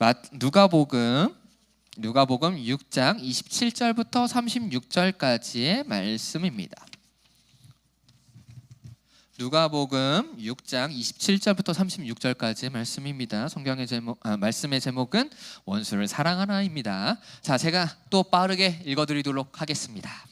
누가복음 6장 27절부터 36절까지의 말씀입니다. 누가복음 6장 27절부터 36절까지의 말씀입니다. 말씀의 제목은 원수를 사랑하라입니다. 자, 제가 또 빠르게 읽어드리도록 하겠습니다.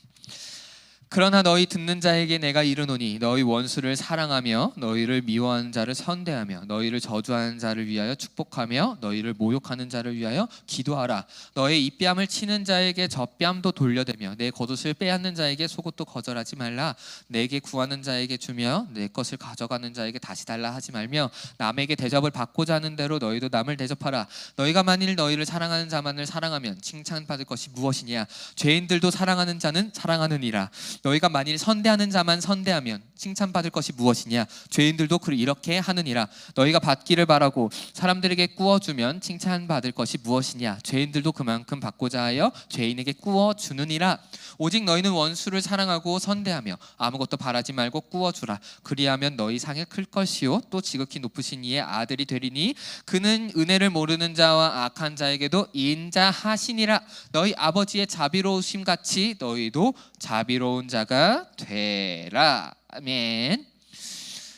그러나 너희 듣는 자에게 내가 이르노니 너희 원수를 사랑하며 너희를 미워하는 자를 선대하며 너희를 저주하는 자를 위하여 축복하며 너희를 모욕하는 자를 위하여 기도하라. 너의 입뺨을 치는 자에게 젖뺨도 돌려대며 내 겉옷을 빼앗는 자에게 속옷도 거절하지 말라. 내게 구하는 자에게 주며 내 것을 가져가는 자에게 다시 달라 하지 말며 남에게 대접을 받고자 하는 대로 너희도 남을 대접하라. 너희가 만일 너희를 사랑하는 자만을 사랑하면 칭찬받을 것이 무엇이냐? 죄인들도 사랑하는 자는 사랑하느니라. 너희가 만일 선대하는 자만 선대하면 칭찬받을 것이 무엇이냐? 죄인들도 이렇게 하느니라. 너희가 받기를 바라고 사람들에게 꾸어주면 칭찬받을 것이 무엇이냐? 죄인들도 그만큼 받고자 하여 죄인에게 꾸어주느니라. 오직 너희는 원수를 사랑하고 선대하며 아무것도 바라지 말고 꾸어주라. 그리하면 너희 상이 클 것이요 또 지극히 높으신 이의 아들이 되리니 그는 은혜를 모르는 자와 악한 자에게도 인자하시니라. 너희 아버지의 자비로우심 같이 너희도 자비로운 자가 되라. 아멘.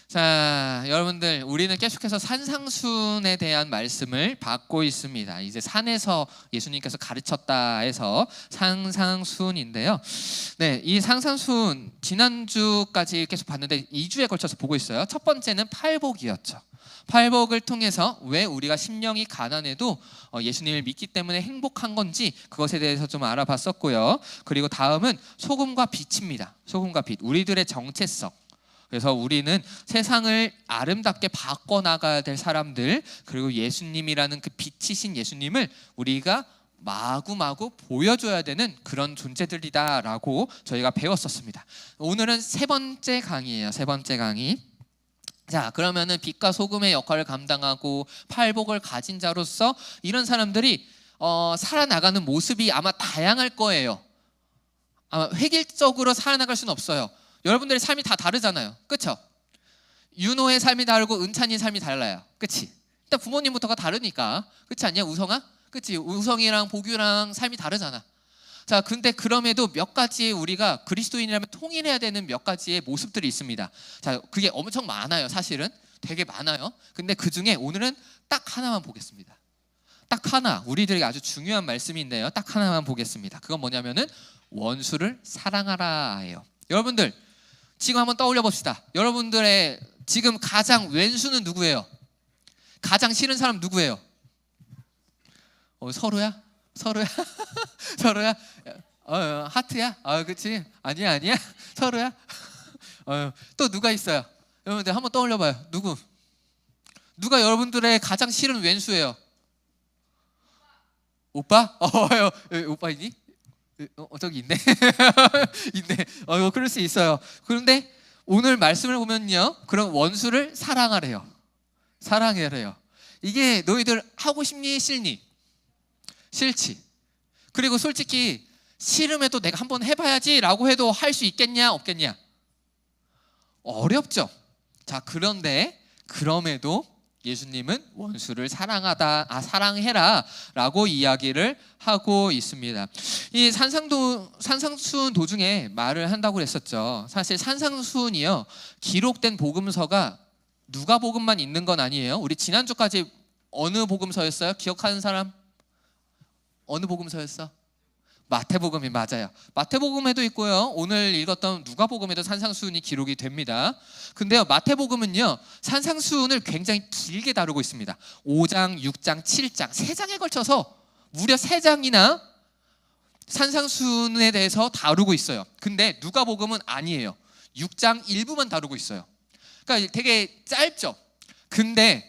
자, 여러분들, 우리는 계속해서 산상순에 대한 말씀을 받고 있습니다. 이제 산에서 예수님께서 가르쳤다 해서 산상순인데요. 네, 이 산상순 지난주까지 계속 봤는데 2주에 걸쳐서 보고 있어요. 첫 번째는 팔복이었죠. 팔복을 통해서 왜 우리가 심령이 가난해도 예수님을 믿기 때문에 행복한 건지 그것에 대해서 좀 알아봤었고요. 그리고 다음은 소금과 빛입니다. 소금과 빛, 우리들의 정체성. 그래서 우리는 세상을 아름답게 바꿔나가야 될 사람들, 그리고 예수님이라는 그 빛이신 예수님을 우리가 마구마구 보여줘야 되는 그런 존재들이다라고 저희가 배웠었습니다. 오늘은 세 번째 강의예요. 세 번째 강의. 자, 그러면은 빛과 소금의 역할을 감당하고 팔복을 가진 자로서 이런 사람들이 살아나가는 모습이 아마 다양할 거예요. 아마 획일적으로 살아나갈 수는 없어요. 여러분들의 삶이 다 다르잖아요. 그렇죠? 윤호의 삶이 다르고 은찬이의 삶이 달라요. 그렇지? 일단 부모님부터가 다르니까. 그렇지 않냐? 우성아? 그렇지? 우성이랑 복유랑 삶이 다르잖아. 자, 근데 그럼에도 몇 가지 우리가 그리스도인이라면 통일해야 되는 몇 가지의 모습들이 있습니다. 자, 그게 엄청 많아요. 사실은 되게 많아요. 근데 그 중에 오늘은 딱 하나만 보겠습니다. 딱 하나, 우리들에게 아주 중요한 말씀인데요. 딱 하나만 보겠습니다. 그건 뭐냐면은 원수를 사랑하라예요. 여러분들 지금 한번 떠올려 봅시다. 여러분들의 지금 가장 왼수는 누구예요? 가장 싫은 사람 누구예요? 서로야? 서로야? 서로야? 하트야? 그치? 아니야? 서로야? 또 누가 있어요? 여러분들 한번 떠올려봐요. 누가 여러분들의 가장 싫은 왼수예요? 오빠? 오빠 있니? 저기 있네. 있네. 그럴 수 있어요. 그런데 오늘 말씀을 보면요, 그런 원수를 사랑하래요. 사랑하래요. 이게 너희들 하고 싶니 싫니? 싫지. 그리고 솔직히 싫음에도 내가 한번 해봐야지 라고 해도 할 수 있겠냐 없겠냐? 어렵죠. 자, 그런데 그럼에도 예수님은 원수를 사랑해라 라고 이야기를 하고 있습니다. 이 산상순 도중에 말을 한다고 그랬었죠. 사실 산상순이요, 기록된 복음서가 누가복음만 있는 건 아니에요. 우리 지난주까지 어느 복음서였어요? 기억하는 사람? 어느 복음서였어? 마태복음이 맞아요. 마태복음에도 있고요, 오늘 읽었던 누가복음에도 산상순이 기록이 됩니다. 근데요, 마태복음은요 산상순을 굉장히 길게 다루고 있습니다. 5장, 6장, 7장 3장에 걸쳐서 무려 3장이나 산상순에 대해서 다루고 있어요. 근데 누가복음은 아니에요. 6장 일부만 다루고 있어요. 그러니까 되게 짧죠. 근데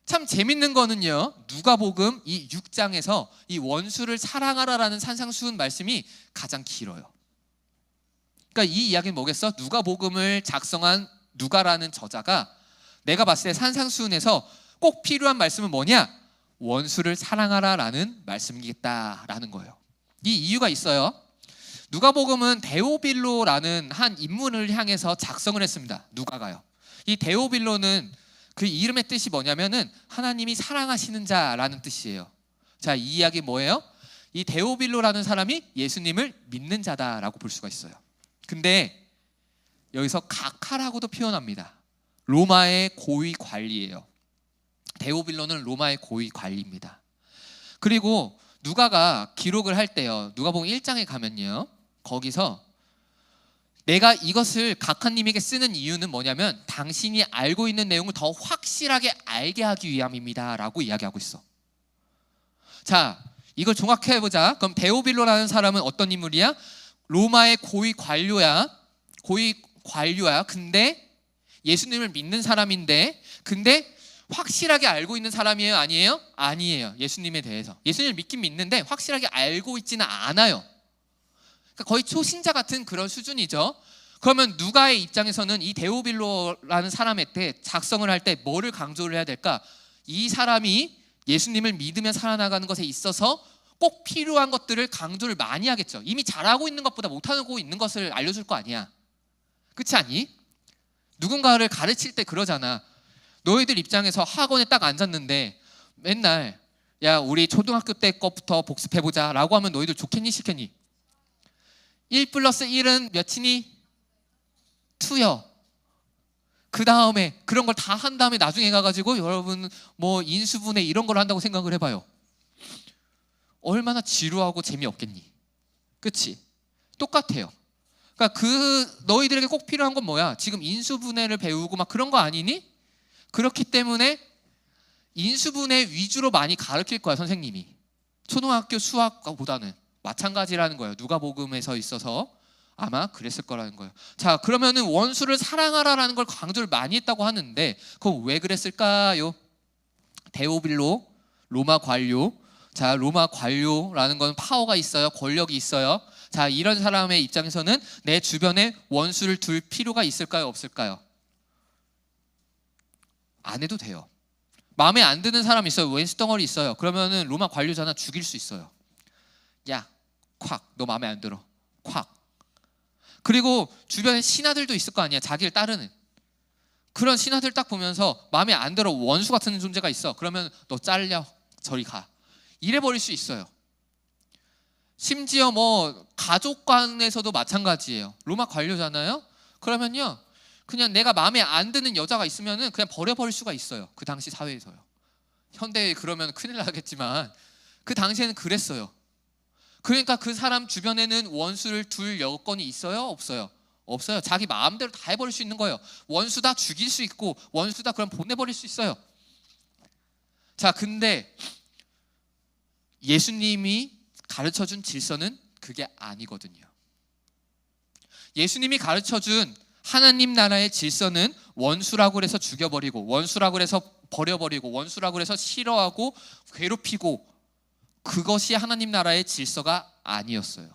참 재밌는 거는요, 누가복음 이 6장에서 이 원수를 사랑하라라는 산상순 말씀이 가장 길어요. 그러니까 이 이야기는 뭐겠어? 누가복음을 작성한 누가라는 저자가 내가 봤을 때 산상순에서 꼭 필요한 말씀은 뭐냐? 원수를 사랑하라라는 말씀이겠다라는 거예요. 이 이유가 있어요. 누가복음은 데오빌로라는 한 인물을 향해서 작성을 했습니다. 누가가요. 이 데오빌로는 그 이름의 뜻이 뭐냐면은 하나님이 사랑하시는 자라는 뜻이에요. 자, 이 이야기 뭐예요? 이 데오빌로라는 사람이 예수님을 믿는 자다라고 볼 수가 있어요. 근데 여기서 각하라고도 표현합니다. 로마의 고위 관리예요. 데오빌로는 로마의 고위 관리입니다. 그리고 누가가 기록을 할 때요, 누가복음 1장에 가면요, 거기서 내가 이것을 각하님에게 쓰는 이유는 뭐냐면 당신이 알고 있는 내용을 더 확실하게 알게 하기 위함입니다 라고 이야기하고 있어. 자, 이걸 종합해 해보자. 그럼 데오빌로라는 사람은 어떤 인물이야? 로마의 고위 관료야. 근데 예수님을 믿는 사람인데, 근데 확실하게 알고 있는 사람이에요? 아니에요? 아니에요. 예수님에 대해서. 예수님을 믿긴 믿는데 확실하게 알고 있지는 않아요. 그러니까 거의 초신자 같은 그런 수준이죠. 그러면 누가의 입장에서는 이 데오빌로라는 사람한테 작성을 할 때 뭐를 강조를 해야 될까? 이 사람이 예수님을 믿으며 살아나가는 것에 있어서 꼭 필요한 것들을 강조를 많이 하겠죠. 이미 잘하고 있는 것보다 못하고 있는 것을 알려줄 거 아니야. 그렇지 않니? 누군가를 가르칠 때 그러잖아. 너희들 입장에서 학원에 딱 앉았는데 맨날 야, 우리 초등학교 때 것부터 복습해보자 라고 하면 너희들 좋겠니 싫겠니? 1 플러스 1은 몇이니? 2요. 그 다음에 그런 걸 다 한 다음에 나중에 가가지고 여러분 뭐 인수분해 이런 걸 한다고 생각을 해봐요. 얼마나 지루하고 재미없겠니? 그치? 똑같아요. 그러니까 너희들에게 꼭 필요한 건 뭐야? 지금 인수분해를 배우고 막 그런 거 아니니? 그렇기 때문에 인수분해 위주로 많이 가르칠 거야, 선생님이. 초등학교 수학보다는 마찬가지라는 거예요. 누가복음에서 있어서 아마 그랬을 거라는 거예요. 자, 그러면은 원수를 사랑하라라는 걸 강조를 많이 했다고 하는데 그럼 왜 그랬을까요? 데오빌로, 로마 관료. 자, 로마 관료라는 건 파워가 있어요. 권력이 있어요. 자, 이런 사람의 입장에서는 내 주변에 원수를 둘 필요가 있을까요? 없을까요? 안 해도 돼요. 마음에 안 드는 사람 있어요. 왼수 덩어리 있어요. 그러면은 로마 관료잖아. 죽일 수 있어요. 야, 콱. 너 마음에 안 들어. 콱. 그리고 주변에 신하들도 있을 거 아니야. 자기를 따르는. 그런 신하들 딱 보면서 마음에 안 들어. 원수 같은 존재가 있어. 그러면 너 잘려. 저리 가. 이래 버릴 수 있어요. 심지어 뭐 가족 간에서도 마찬가지예요. 로마 관료잖아요. 그러면요, 그냥 내가 마음에 안 드는 여자가 있으면은 그냥 버려버릴 수가 있어요. 그 당시 사회에서요. 현대에 그러면 큰일 나겠지만 그 당시에는 그랬어요. 그러니까 그 사람 주변에는 원수를 둘 여건이 있어요? 없어요? 없어요. 자기 마음대로 다 해버릴 수 있는 거예요. 원수다 죽일 수 있고 원수다 그럼 보내버릴 수 있어요. 자, 근데 예수님이 가르쳐준 질서는 그게 아니거든요. 예수님이 가르쳐준 하나님 나라의 질서는 원수라고 해서 죽여버리고 원수라고 해서 버려버리고 원수라고 해서 싫어하고 괴롭히고 그것이 하나님 나라의 질서가 아니었어요.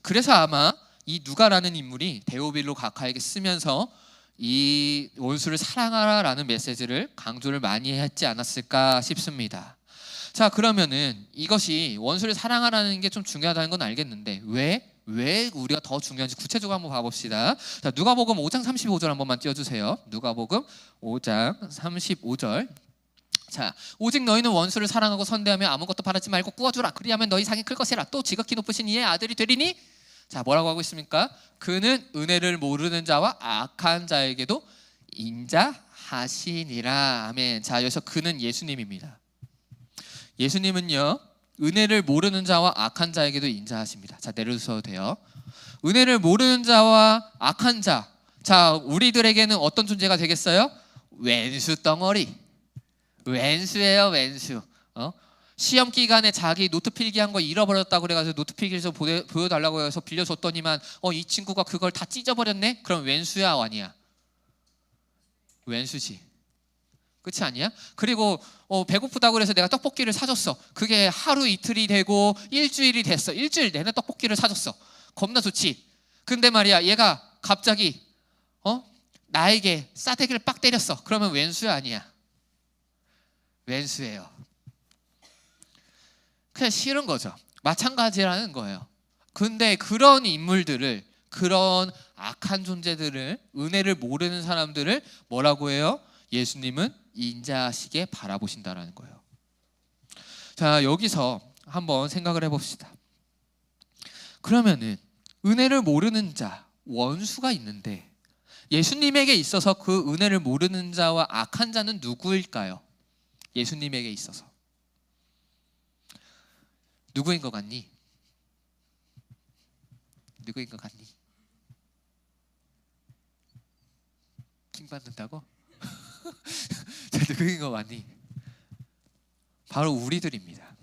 그래서 아마 이 누가라는 인물이 데오빌로 각하에게 쓰면서 이 원수를 사랑하라라는 메시지를 강조를 많이 했지 않았을까 싶습니다. 자, 그러면은 이것이 원수를 사랑하라는 게 좀 중요하다는 건 알겠는데 왜 우리가 더 중요한지 구체적으로 한번 봐봅시다. 자, 누가복음 5장 35절 한 번만 띄워주세요. 누가복음 5장 35절. 자, 오직 너희는 원수를 사랑하고 선대하며 아무것도 바라지 말고 꾸어주라. 그리하면 너희 상이 클 것이라. 또 지극히 높으신 이의 아들이 되리니. 자, 뭐라고 하고 있습니까? 그는 은혜를 모르는 자와 악한 자에게도 인자하시니라. 아멘. 자, 여기서 그는 예수님입니다. 예수님은요, 은혜를 모르는 자와 악한 자에게도 인자하십니다. 자, 내려주셔도 돼요. 은혜를 모르는 자와 악한 자. 자, 우리들에게는 어떤 존재가 되겠어요? 왼수 덩어리. 왼수예요, 왼수. 시험 기간에 자기 노트 필기한 거 잃어버렸다고 그래가지고 노트 필기해서 보여달라고 해서 빌려줬더니만 이 친구가 그걸 다 찢어버렸네? 그럼 왼수야 아니야? 왼수지. 그렇지 않냐? 그리고 배고프다고 그래서 내가 떡볶이를 사줬어. 그게 하루 이틀이 되고 일주일이 됐어. 일주일 내내 떡볶이를 사줬어. 겁나 좋지. 근데 말이야, 얘가 갑자기 나에게 싸대기를 빡 때렸어. 그러면 왼수야 아니야? 왼수예요. 그냥 싫은 거죠. 마찬가지라는 거예요. 근데 그런 인물들을, 그런 악한 존재들을, 은혜를 모르는 사람들을 뭐라고 해요? 예수님은 인자하시게 바라보신다라는 거예요. 자, 여기서 한번 생각을 해봅시다. 그러면은 은혜를 모르는 자, 원수가 있는데 예수님에게 있어서 그 은혜를 모르는 자와 악한 자는 누구일까요? 예수님에게 있어서 누구인 것 같니? 누구인 것 같니? 킹 받는다고? 누구인 것 같니? 바로 우리들입니다.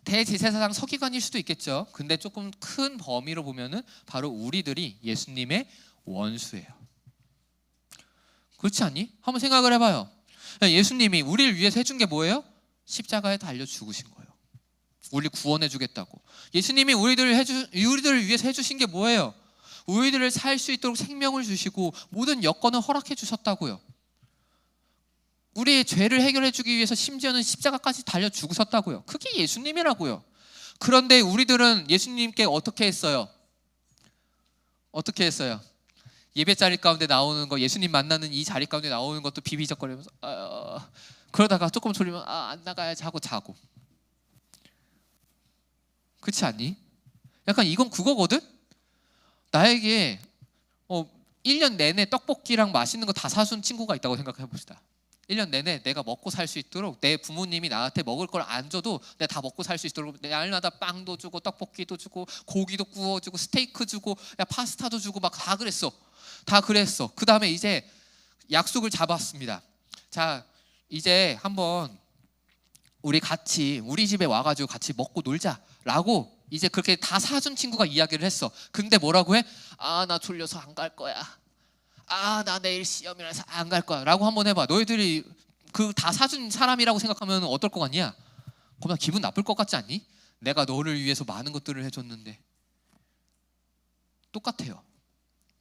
대제사장 서기관일 수도 있겠죠. 근데 조금 큰 범위로 보면은 바로 우리들이 예수님의 원수예요. 그렇지 않니? 한번 생각을 해봐요. 예수님이 우리를 위해서 해준 게 뭐예요? 십자가에 달려 죽으신 거예요. 우리 구원해 주겠다고. 예수님이 우리들을 위해서 해주신 게 뭐예요? 우리들을 살 수 있도록 생명을 주시고 모든 여건을 허락해 주셨다고요. 우리의 죄를 해결해 주기 위해서 심지어는 십자가까지 달려 죽으셨다고요. 그게 예수님이라고요. 그런데 우리들은 예수님께 어떻게 했어요? 어떻게 했어요? 예배 자리 가운데 나오는 거, 예수님 만나는 이 자리 가운데 나오는 것도 비비적거리면서 그러다가 조금 졸리면 안 나가야지 하고 자고. 그렇지 않니? 약간 이건 그거거든? 나에게 1년 내내 떡볶이랑 맛있는 거 다 사준 친구가 있다고 생각해 봅시다. 1년 내내 내가 먹고 살 수 있도록 내 부모님이 나한테 먹을 걸 안 줘도 내가 다 먹고 살 수 있도록 날마다 빵도 주고 떡볶이도 주고 고기도 구워주고 스테이크 주고 파스타도 주고 막 다 그랬어. 다 그랬어. 그 다음에 이제 약속을 잡았습니다. 자, 이제 한번 우리 집에 와가지고 같이 먹고 놀자라고 이제 그렇게 다 사준 친구가 이야기를 했어. 근데 뭐라고 해? 나 졸려서 안 갈 거야. 나 내일 시험이라서 안 갈 거야 라고 한번 해봐. 너희들이 그 다 사준 사람이라고 생각하면 어떨 것 같냐? 겁나 기분 나쁠 것 같지 않니? 내가 너를 위해서 많은 것들을 해줬는데. 똑같아요.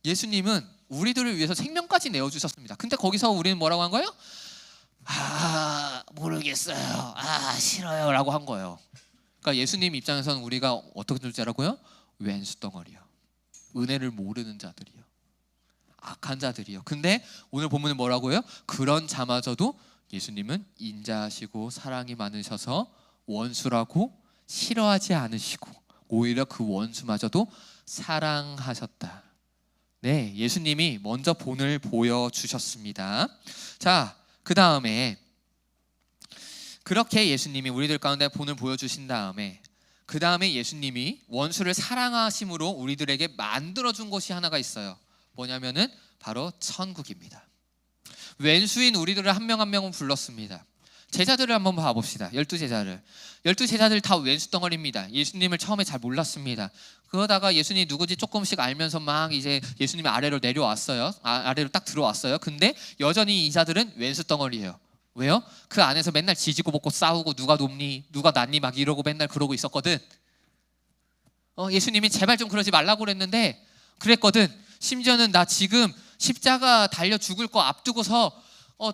예수님은 우리들을 위해서 생명까지 내어주셨습니다. 근데 거기서 우리는 뭐라고 한 거예요? 모르겠어요. 싫어요 라고 한 거예요. 그러니까 예수님 입장에서는 우리가 어떻게 될 줄 알고요? 왼수 덩어리요. 은혜를 모르는 자들이요. 악한 자들이요. 근데 오늘 본문은 뭐라고요? 그런 자마저도 예수님은 인자하시고 사랑이 많으셔서 원수라고 싫어하지 않으시고 오히려 그 원수마저도 사랑하셨다. 네, 예수님이 먼저 본을 보여주셨습니다. 자, 그 다음에 그렇게 예수님이 우리들 가운데 본을 보여주신 다음에 그 다음에 예수님이 원수를 사랑하심으로 우리들에게 만들어준 것이 하나가 있어요. 뭐냐면은 바로 천국입니다. 왼수인 우리들을 한 명 한 명은 불렀습니다. 제자들을 한번 봐봅시다. 12제자들 다 왼수 덩어리입니다. 예수님을 처음에 잘 몰랐습니다. 그러다가 예수님이 누구지 조금씩 알면서 막 이제 예수님의 아래로 내려왔어요. 아래로 딱 들어왔어요. 근데 여전히 이 자들은 왼수 덩어리예요. 왜요? 그 안에서 맨날 지지고 볶고 싸우고 누가 높니 누가 낫니 막 이러고 맨날 그러고 있었거든. 예수님이 제발 좀 그러지 말라고 그랬거든. 심지어는 나 지금 십자가 달려 죽을 거 앞두고서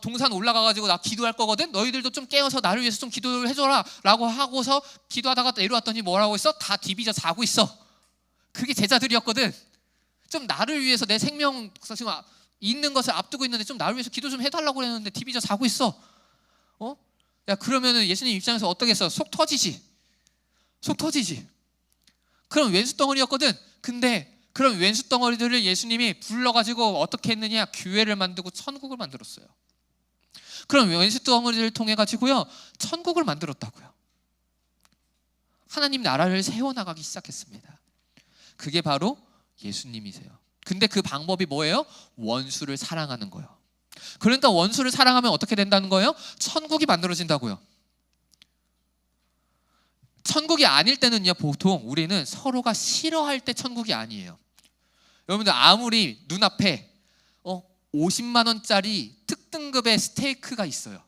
동산 올라가가지고 나 기도할 거거든. 너희들도 좀 깨어서 나를 위해서 좀 기도를 해줘라 라고 하고서 기도하다가 내려왔더니 뭐라고 했어? 다 디비져 자고 있어. 그게 제자들이었거든. 좀 나를 위해서 내 생명 지금 있는 것을 앞두고 있는데 좀 나를 위해서 기도 좀 해달라고 그랬는데 디비져 자고 있어. 야, 그러면은 예수님 입장에서 어떻겠어? 속 터지지. 그럼 왼수 덩어리였거든. 근데 그런 왼수 덩어리들을 예수님이 불러가지고 어떻게 했느냐? 교회를 만들고 천국을 만들었어요. 그럼 왼수 덩어리들을 통해 가지고요 천국을 만들었다고요. 하나님 나라를 세워나가기 시작했습니다. 그게 바로 예수님이세요. 근데 그 방법이 뭐예요? 원수를 사랑하는 거예요. 그러니까 원수를 사랑하면 어떻게 된다는 거예요? 천국이 만들어진다고요. 천국이 아닐 때는요 보통 우리는 서로가 싫어할 때 천국이 아니에요. 여러분들 아무리 눈앞에 50만 원짜리 특등급의 스테이크가 있어요.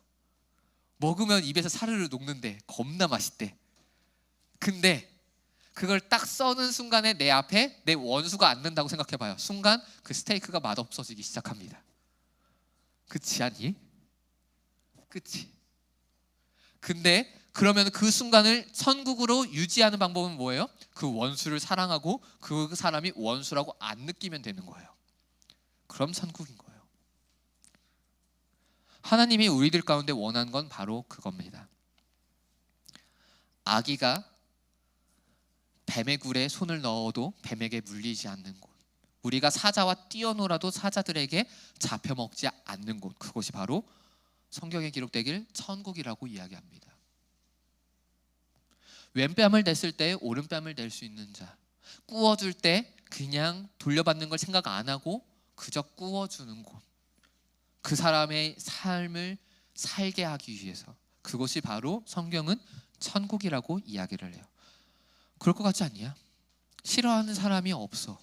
먹으면 입에서 사르르 녹는데 겁나 맛있대. 근데 그걸 딱 써는 순간에 내 앞에 내 원수가 앉는다고 생각해봐요. 순간 그 스테이크가 맛없어지기 시작합니다. 그치 않니? 그치? 근데 그러면 그 순간을 천국으로 유지하는 방법은 뭐예요? 그 원수를 사랑하고 그 사람이 원수라고 안 느끼면 되는 거예요. 그럼 천국인 거예요. 하나님이 우리들 가운데 원하는 건 바로 그겁니다. 아기가 뱀의 굴에 손을 넣어도 뱀에게 물리지 않는 곳, 우리가 사자와 뛰어놀아도 사자들에게 잡혀먹지 않는 곳, 그것이 바로 성경에 기록되길 천국이라고 이야기합니다. 왼뺨을 댔을 때 오른뺨을 댈 수 있는 자, 꾸어줄 때 그냥 돌려받는 걸 생각 안 하고 그저 꾸어주는 곳, 그 사람의 삶을 살게 하기 위해서, 그것이 바로 성경은 천국이라고 이야기를 해요. 그럴 것 같지 않냐? 싫어하는 사람이 없어.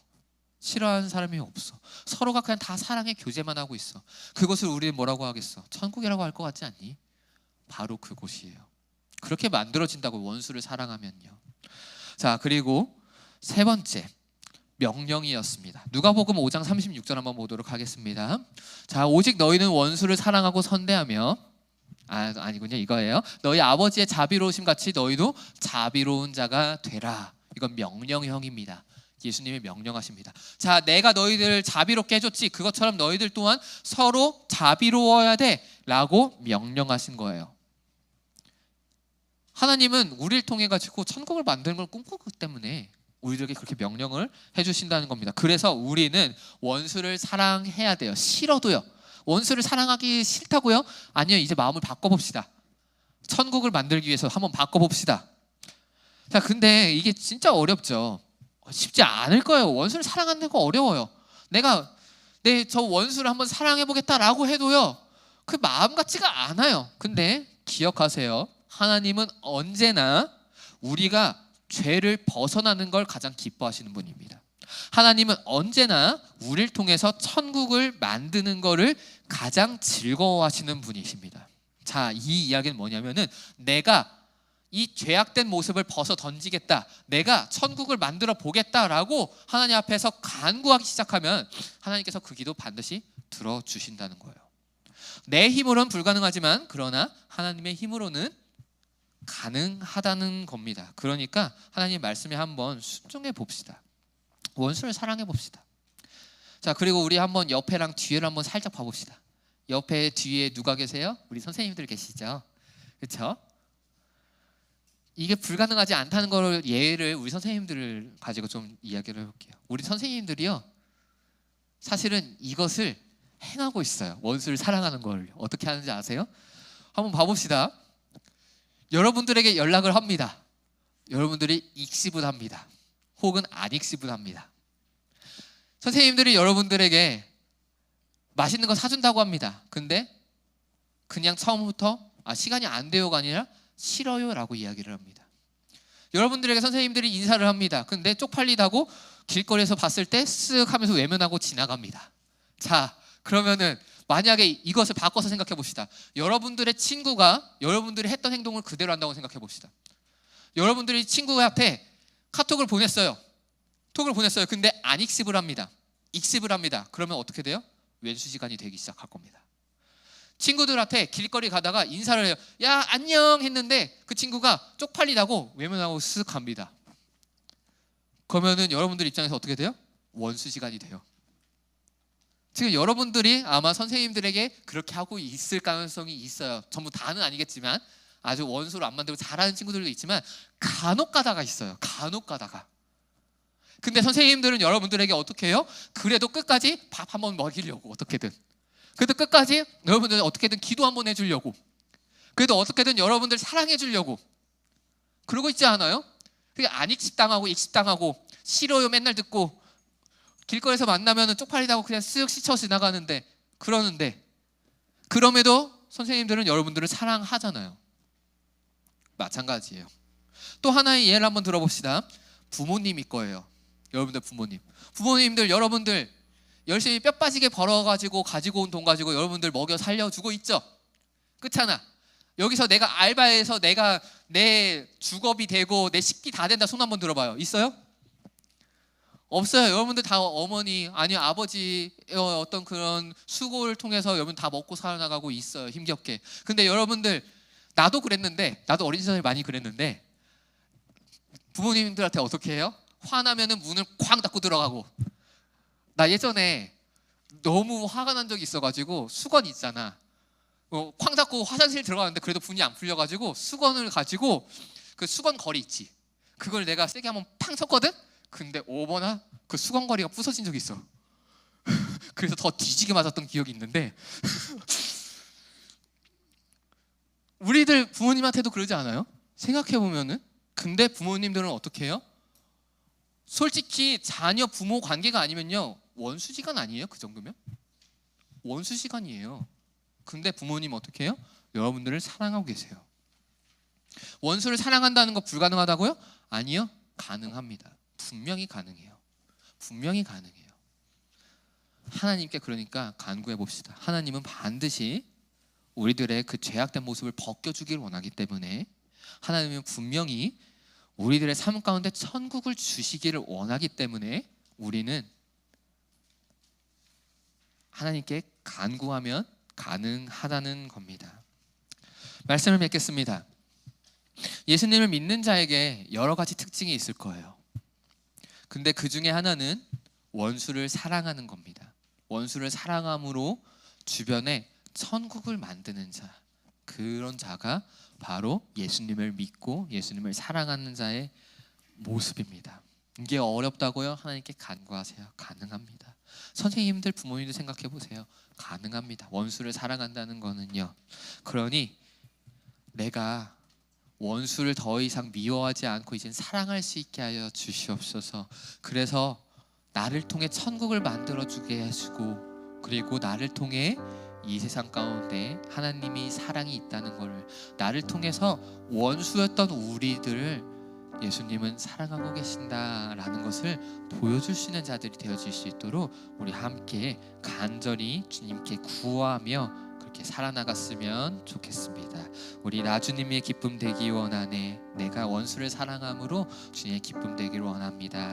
싫어하는 사람이 없어. 서로가 그냥 다 사랑의 교제만 하고 있어. 그것을 우리는 뭐라고 하겠어? 천국이라고 할 것 같지 않니? 바로 그곳이에요. 그렇게 만들어진다고, 원수를 사랑하면요. 자, 그리고 세 번째, 명령이었습니다. 누가복음 5장 36절 한번 보도록 하겠습니다. 자, 오직 너희는 원수를 사랑하고 선대하며, 아니군요, 이거예요. 너희 아버지의 자비로우심 같이 너희도 자비로운 자가 되라. 이건 명령형입니다. 예수님이 명령하십니다. 자, 내가 너희들을 자비롭게 해줬지, 그것처럼 너희들 또한 서로 자비로워야 돼 라고 명령하신 거예요. 하나님은 우리를 통해 가지고 천국을 만드는 걸 꿈꾸기 때문에 우리들에게 그렇게 명령을 해주신다는 겁니다. 그래서 우리는 원수를 사랑해야 돼요. 싫어도요. 원수를 사랑하기 싫다고요? 아니요, 이제 마음을 바꿔봅시다. 천국을 만들기 위해서 한번 바꿔봅시다. 자, 근데 이게 진짜 어렵죠. 쉽지 않을 거예요. 원수를 사랑하는 거 어려워요. 내가 저 원수를 한번 사랑해보겠다라고 해도요, 그 마음 같지가 않아요. 근데 기억하세요. 하나님은 언제나 우리가 죄를 벗어나는 걸 가장 기뻐하시는 분입니다. 하나님은 언제나 우리를 통해서 천국을 만드는 거를 가장 즐거워하시는 분이십니다. 자, 이 이야기는 뭐냐면은, 내가 이 죄악된 모습을 벗어 던지겠다, 내가 천국을 만들어 보겠다라고 하나님 앞에서 간구하기 시작하면 하나님께서 그 기도 반드시 들어주신다는 거예요. 내 힘으로는 불가능하지만 그러나 하나님의 힘으로는 가능하다는 겁니다. 그러니까 하나님 말씀에 한번 순종해 봅시다. 원수를 사랑해 봅시다. 자, 그리고 우리 한번 옆에랑 뒤에를 한번 살짝 봐봅시다. 옆에 뒤에 누가 계세요? 우리 선생님들 계시죠? 그렇죠? 이게 불가능하지 않다는 걸, 예를 우리 선생님들을 가지고 좀 이야기를 해볼게요. 우리 선생님들이요, 사실은 이것을 행하고 있어요. 원수를 사랑하는 걸 어떻게 하는지 아세요? 한번 봐봅시다. 여러분들에게 연락을 합니다. 여러분들이 익십을 합니다. 혹은 안 익십을 합니다. 선생님들이 여러분들에게 맛있는 거 사준다고 합니다. 근데 그냥 처음부터 시간이 안 돼요가 아니라 싫어요 라고 이야기를 합니다. 여러분들에게 선생님들이 인사를 합니다. 근데 쪽팔리다고 길거리에서 봤을 때 쓱 하면서 외면하고 지나갑니다. 자, 그러면은 만약에 이것을 바꿔서 생각해 봅시다. 여러분들의 친구가 여러분들이 했던 행동을 그대로 한다고 생각해 봅시다. 여러분들이 친구한테 카톡을 보냈어요. 톡을 보냈어요. 근데 안 익십을 합니다. 익십을 합니다. 그러면 어떻게 돼요? 왼수 시간이 되기 시작할 겁니다. 친구들한테 길거리 가다가 인사를 해요. 야, 안녕 했는데 그 친구가 쪽팔리다고 외면하고 쓱 갑니다. 그러면은 여러분들 입장에서 어떻게 돼요? 원수 시간이 돼요. 지금 여러분들이 아마 선생님들에게 그렇게 하고 있을 가능성이 있어요. 전부 다는 아니겠지만, 아주 원수를 안 만들고 잘하는 친구들도 있지만 간혹 가다가 있어요. 간혹 가다가. 근데 선생님들은 여러분들에게 어떻게 해요? 그래도 끝까지 밥 한번 먹이려고, 어떻게든. 그래도 끝까지 여러분들 어떻게든 기도 한번 해주려고, 그래도 어떻게든 여러분들 사랑해 주려고 그러고 있지 않아요? 그게 안 익십당하고 익십당하고 싫어요 맨날 듣고, 길거리에서 만나면 쪽팔리다고 그냥 쓱 스쳐 지나가는데, 그럼에도 선생님들은 여러분들을 사랑하잖아요. 마찬가지예요. 또 하나의 예를 한번 들어봅시다. 부모님일 거예요. 여러분들 부모님들 여러분들 열심히 뼈 빠지게 벌어가지고 가지고 온 돈 가지고 여러분들 먹여 살려주고 있죠. 그렇잖아. 여기서 내가 알바해서 내가 내 주거비 되고 내 식비 다 된다, 손 한번 들어봐요. 있어요? 없어요. 여러분들 다 어머니 아니면 아버지 어떤 그런 수고를 통해서 여러분 다 먹고 살아나가고 있어요. 힘겹게. 근데 여러분들, 나도 그랬는데, 나도 어린 시절에 많이 그랬는데, 부모님들한테 어떻게 해요? 화나면은 문을 쾅 닫고 들어가고. 나 예전에 너무 화가 난 적이 있어가지고, 수건 있잖아, 쾅 닫고 화장실 들어가는데 그래도 분이 안 풀려가지고 수건을 가지고 그 수건거리 있지. 그걸 내가 세게 한번 팡 쳤거든. 근데 5번아 그 수건거리가 부서진 적이 있어. 그래서 더 뒤지게 맞았던 기억이 있는데 우리들 부모님한테도 그러지 않아요? 생각해 보면은. 근데 부모님들은 어떻게 해요? 솔직히 자녀 부모 관계가 아니면요 원수지간 아니에요? 그 정도면 원수지간이에요. 근데 부모님 어떻게 해요? 여러분들을 사랑하고 계세요. 원수를 사랑한다는 거 불가능하다고요? 아니요, 가능합니다. 분명히 가능해요. 분명히 가능해요. 하나님께 그러니까 간구해 봅시다. 하나님은 반드시 우리들의 그 죄악된 모습을 벗겨주길 원하기 때문에 하나님은 분명히 우리들의 삶 가운데 천국을 주시기를 원하기 때문에 우리는 하나님께 간구하면 가능하다는 겁니다. 말씀을 맺겠습니다. 예수님을 믿는 자에게 여러 가지 특징이 있을 거예요. 근데 그 중에 하나는 원수를 사랑하는 겁니다. 원수를 사랑함으로 주변에 천국을 만드는 자, 그런 자가 바로 예수님을 믿고 예수님을 사랑하는 자의 모습입니다. 이게 어렵다고요? 하나님께 간구하세요. 가능합니다. 선생님들, 부모님들 생각해 보세요. 가능합니다. 원수를 사랑한다는 거는요. 그러니 내가 원수를 더 이상 미워하지 않고 이젠 사랑할 수 있게 하여 주시옵소서. 그래서 나를 통해 천국을 만들어주게 하시고, 그리고 나를 통해 이 세상 가운데 하나님이 사랑이 있다는 것을, 나를 통해서 원수였던 우리들을 예수님은 사랑하고 계신다라는 것을 보여줄 수 있는 자들이 되어질 수 있도록 우리 함께 간절히 주님께 구하며 그렇게 살아나갔으면 좋겠습니다. 우리 나주님의 기쁨 되기 원하네. 내가 원수를 사랑함으로 주님의 기쁨 되기를 원합니다.